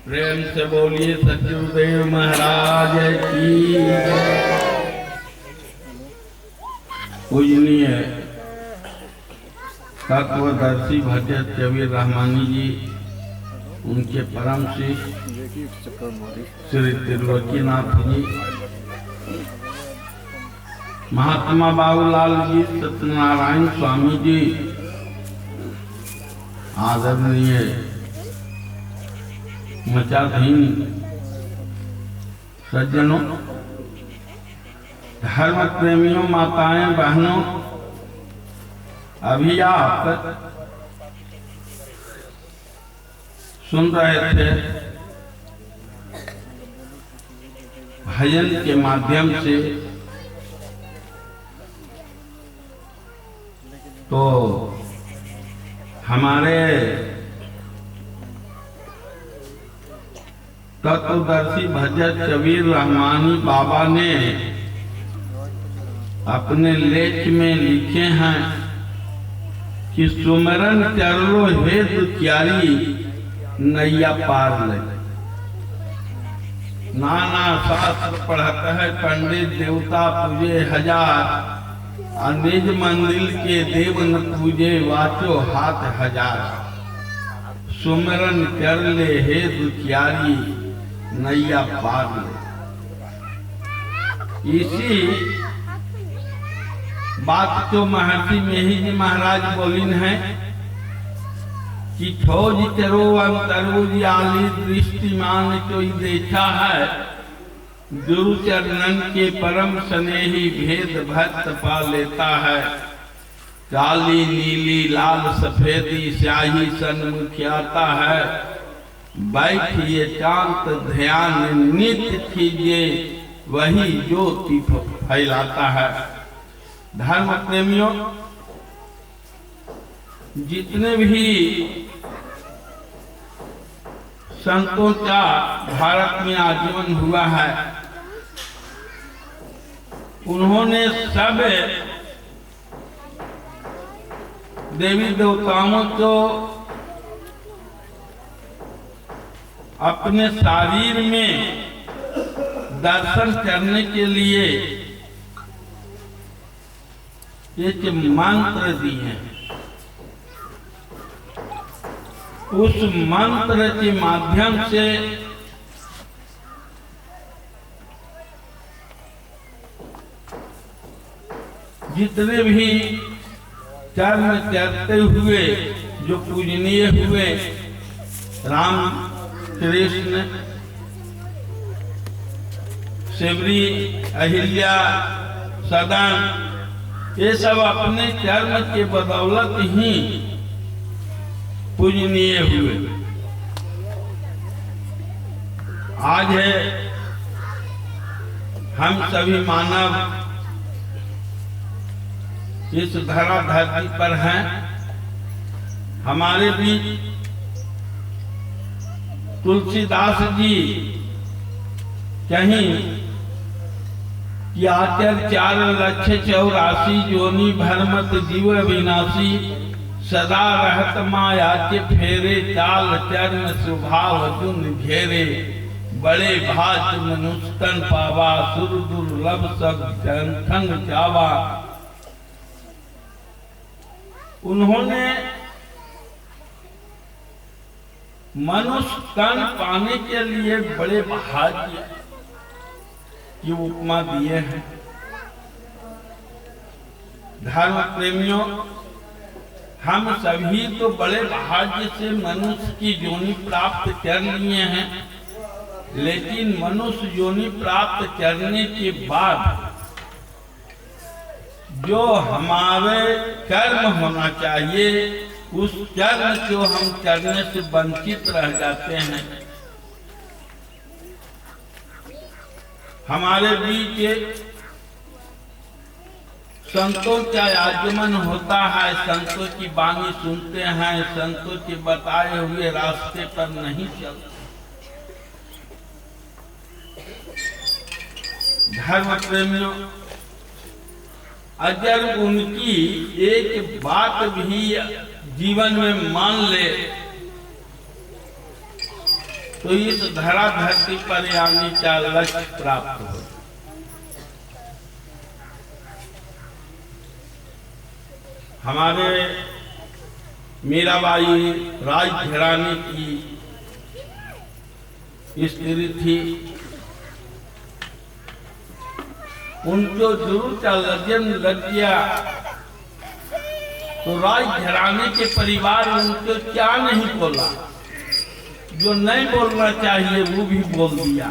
प्रेम से बोलिए सचिवदेव महाराज की। पूजनीय तत्वदर्शी भजत कबीर रहमानी जी, उनके परम शिष्य श्री त्रिलोकीनाथ जी, महात्मा बाबूलाल जी, सत्यनारायण स्वामी जी, आदरणीय मचाधीन सज्जनों, धर्म प्रेमियों, माताएं, बहनों, अभी आप सुन रहे थे भजन के माध्यम से, तो हमारे तत्वदर्शी भजत कबीर रहमानी बाबा ने अपने लेख में लिखे हैं कि सुमरन कर लो हे दुखियारी, नैया पार ले। नाना शास्त्र पढ़ता है पंडित, देवता पूजे हजार, और निज मंदिर के देव न पूजे, वाचो हाथ हजार। सुमरन कर ले हे दुखियारी, नैया पार ले। इसी बात तो महर्षि मेही जी महाराज बोलिन है कि खोज करो अंतरोज आली, दृष्टिमान कोई देखा है, गुरु चरणन के परम स्नेही, भेद भक्त पा लेता है। काली नीली लाल सफेदी स्याही सन्मुखियाता है, बैठिए शांत ध्यान नित्य कीजिए, वही ज्योति फैलाता है। धर्म प्रेमियों, जितने भी संतों का भारत में आगमन हुआ है, उन्होंने सब देवी देवताओं को अपने शरीर में दर्शन करने के लिए एक मंत्र दिए। उस मंत्र के माध्यम से जितने भी कर्म करते हुए जो पूजनीय हुए, राम कृष्ण, शिवरी, अहिल्या, सदन, ये सब अपने कर्म के बदौलत ही पूजनीय हुए। आज है हम सभी मानव इस धरा धरती पर हैं। हमारे बीच तुलसीदास जी कहीं कि आचर 4,84,000 जोनी भरमत जीव विनाशी, सदा रहत माया के फेरे, चाल चरण स्वभाव जुन घेरे, बड़े भात मनुष्यन पावा, सुर दुर्लभ सब जनखन जावा। उन्होंने मनुष्य तन पाने के लिए बड़े भाग्य की उपमा दिए हैं। धर्म प्रेमियों, हम सभी तो बड़े भाग्य से मनुष्य की योनि प्राप्त कर लिए हैं, लेकिन मनुष्य योनि प्राप्त करने के बाद जो हमारे कर्म होना चाहिए, उस कर्म को हम करने से वंचित रह जाते हैं। हमारे बीच संतों का आगमन होता है, संतों की वाणी सुनते हैं, संतों के बताए हुए रास्ते पर नहीं चलते। धर्म प्रेमियों, अगर उनकी एक बात भी जीवन में मान ले तो इस धरा धरती पर आने का लक्ष्य प्राप्त हो। हमारे मीराबाई राजघराने की स्त्री थी, उनको जरूर का लगन लग गया तो राजघराने के परिवार उनको क्या नहीं बोला, जो नहीं बोलना चाहिए वो भी बोल दिया।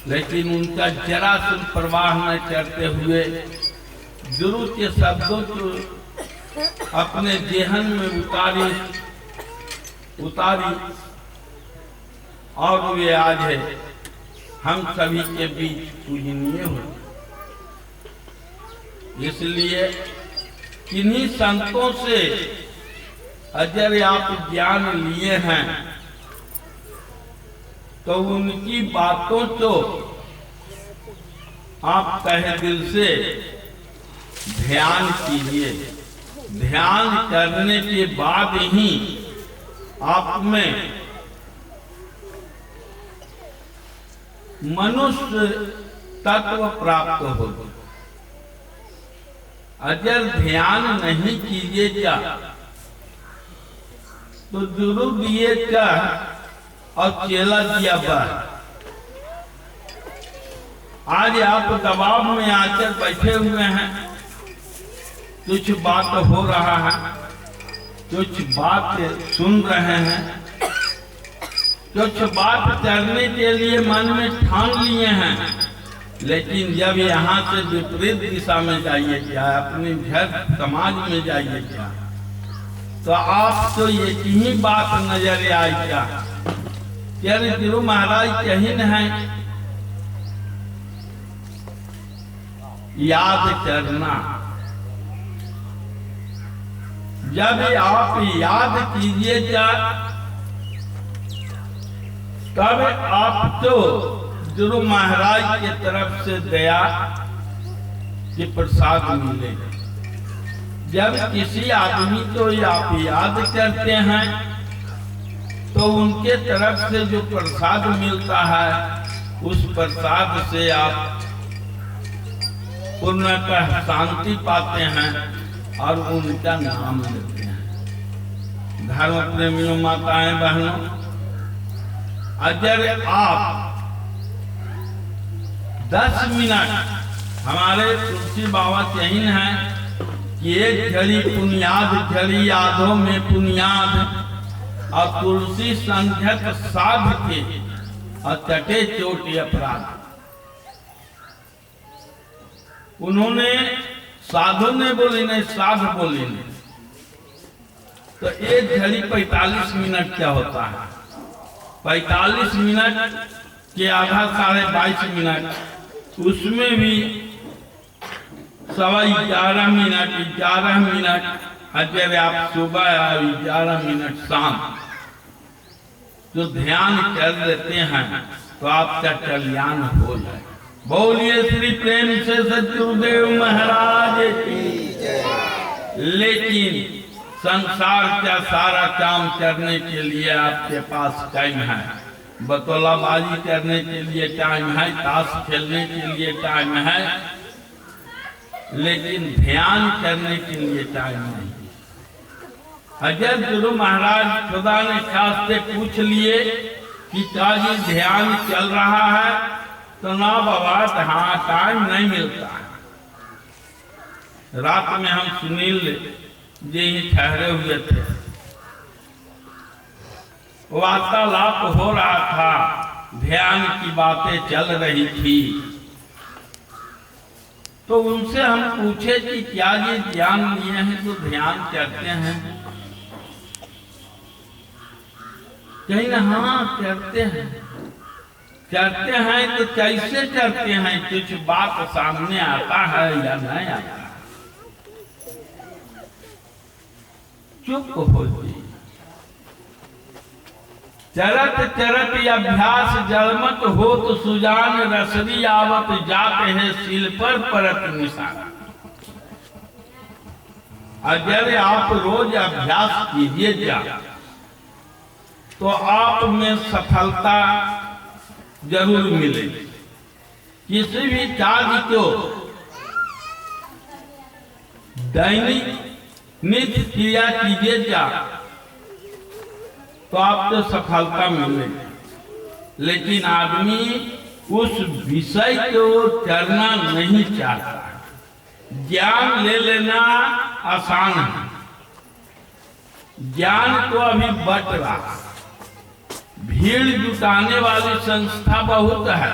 लेकिन उनका जरा सा परवाह न करते हुए गुरु के शब्दों को अपने जेहन में उतारी और वे आज है हम सभी के बीच पूजनीय हुए। इसलिए किन्हीं संतों से अगर आप ज्ञान लिए हैं तो उनकी बातों को आप तहे दिल से ध्यान कीजिए। ध्यान करने के बाद ही आप में मनुष्य तत्व प्राप्त होगा। अगर ध्यान नहीं कीजिएगा तो गुरु दिए का और चेला दिया बार। आज आप दबाव में आकर बैठे हुए हैं, कुछ बात हो रहा है, कुछ बात सुन रहे हैं, कुछ बात करने के लिए मन में ठान लिए हैं, लेकिन जब यहाँ से विपरीत दिशा में जाइए क्या, अपने घर समाज में जाइए क्या, तो आपको एक ही बात नजर आएगा। यानी गुरु महाराज कहीं न है याद करना। जब आप याद कीजिएगा तब आपको गुरु महाराज की तरफ से दया के प्रसाद मिलेगा। जब किसी आदमी को आप याद करते हैं तो उनके तरफ से जो प्रसाद मिलता है उस प्रसाद से आप पूर्णतः शांति पाते हैं और उनका नाम लेते हैं। धर्म प्रेमियों, माताएं, बहनों, अगर आप 10 मिनट हमारे तुलसी बाबा कहीं हैं कि एक घड़ी पुनियाद घड़ी यादों में पुनियाद और तुलसी संघत साध के और कटे चोटी अपराध। उन्होंने साधु ने बोली नहीं, साध बोली नहीं। तो एक घड़ी 45 मिनट क्या होता है? 45 मिनट के आधा 22.5 मिनट, उसमें भी 11.25 मिनट, 11 मिनट अगर आप सुबह और 11 मिनट शाम जो ध्यान कर लेते हैं तो आपका कल्याण हो जाए। बोलिए श्री प्रेम से सतगुरुदेव महाराज की। लेकिन संसार का सारा काम करने के लिए आपके पास टाइम है, बतौलाबाजी करने के लिए टाइम है, ताश खेलने के लिए टाइम है, लेकिन ध्यान करने के लिए टाइम नहीं। अगर गुरु महाराज खुदा ने खास से पूछ लिए कि काजी ध्यान चल रहा है तो ना बाबा, हाँ टाइम नहीं मिलता है। रात में हम सुनील जी ही ठहरे हुए थे, वार्तालाप हो रहा था, ध्यान की बातें चल रही थी। तो उनसे हम पूछे कि क्या ये ध्यान लिए हैं तो ध्यान करते हैं? कहीं ना हाँ करते हैं। करते हैं तो कैसे करते हैं? कुछ बात सामने आता है या नहीं आता? चुप हो जी। चरत चरत अभ्यास जलमत हो तो सुजान रसरी आवत जाते हैं सिल पर परत निशान। अगर आप रोज अभ्यास कीजिएगा तो आप में सफलता जरूर मिलेगी। किसी भी कार्य को दैनिक नित्य क्रिया कीजिएगा तो आपको सफलता मिलेगी। लेकिन आदमी उस विषय को करना नहीं चाहता। ज्ञान ले लेना आसान है, ज्ञान को अभी बट रहा। भीड़ जुटाने वाली संस्था बहुत है।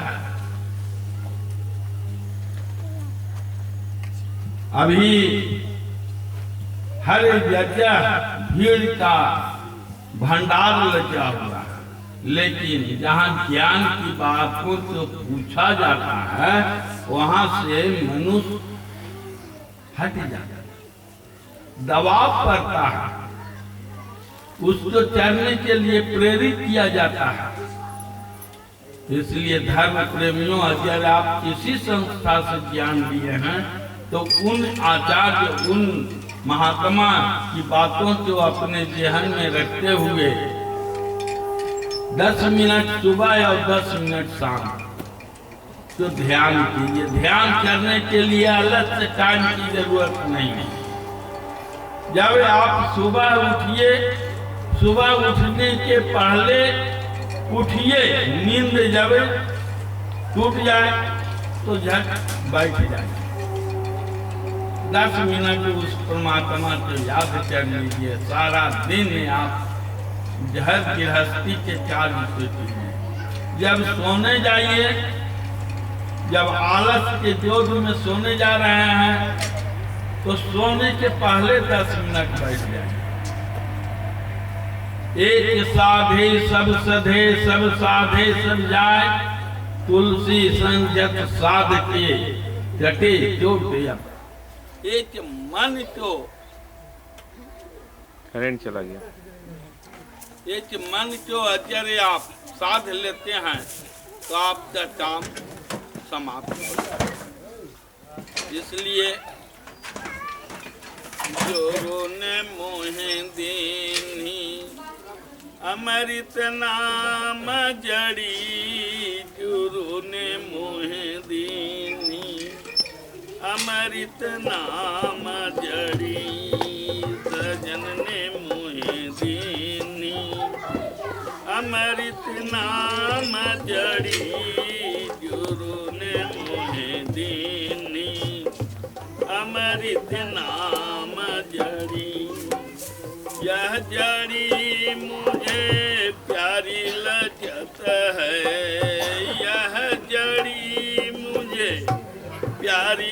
अभी हर जगह भीड़ का भंडार लगा हुआ है, लेकिन जहाँ ज्ञान की बातों को पूछा जाता है वहां से मनुष्य हट जाता है, दबाव पड़ता है, उसको चढ़ने के लिए प्रेरित किया जाता है। इसलिए धर्म प्रेमियों, अगर आप किसी संस्था से ज्ञान लिए हैं तो उन आचार्य, उन महात्मा की बातों को अपने जहन में रखते हुए 10 मिनट सुबह और 10 मिनट शाम तो ध्यान कीजिए। ध्यान करने के लिए अलग से टाइम की जरूरत नहीं है। जब आप सुबह उठिए, सुबह उठने के पहले उठिए, नींद जब टूट जाए तो झट बैठ जाए, 10 मिनट उस परमात्मा को याद कर लीजिए। सारा दिन आप हर गृहस्थी के कार्य से कीजिए। जब सोने जाइए, जब आलस के जोध में सोने जा रहे हैं तो सोने के पहले 10 मिनट बैठ जाए। एक साधे सब सधे, सब साधे सब जाए, तुलसी संजत साध के कटे जो दिया। एक मन को, करंट चला गया, एक मन को अगर आप साध लेते हैं तो आपका काम समाप्त हो जाता है। इसलिए जोरो ने मोहे दीनी अमृत नाम जड़ी, गुरु ने मोहे दीनी अमृत नाम जड़ी, सजन ने मोहे दीनी अमृत नाम जड़ी, गुरु ने मोहे दीनी अमृत नाम जड़ी। यह जड़ी मुझे प्यारी लगत है,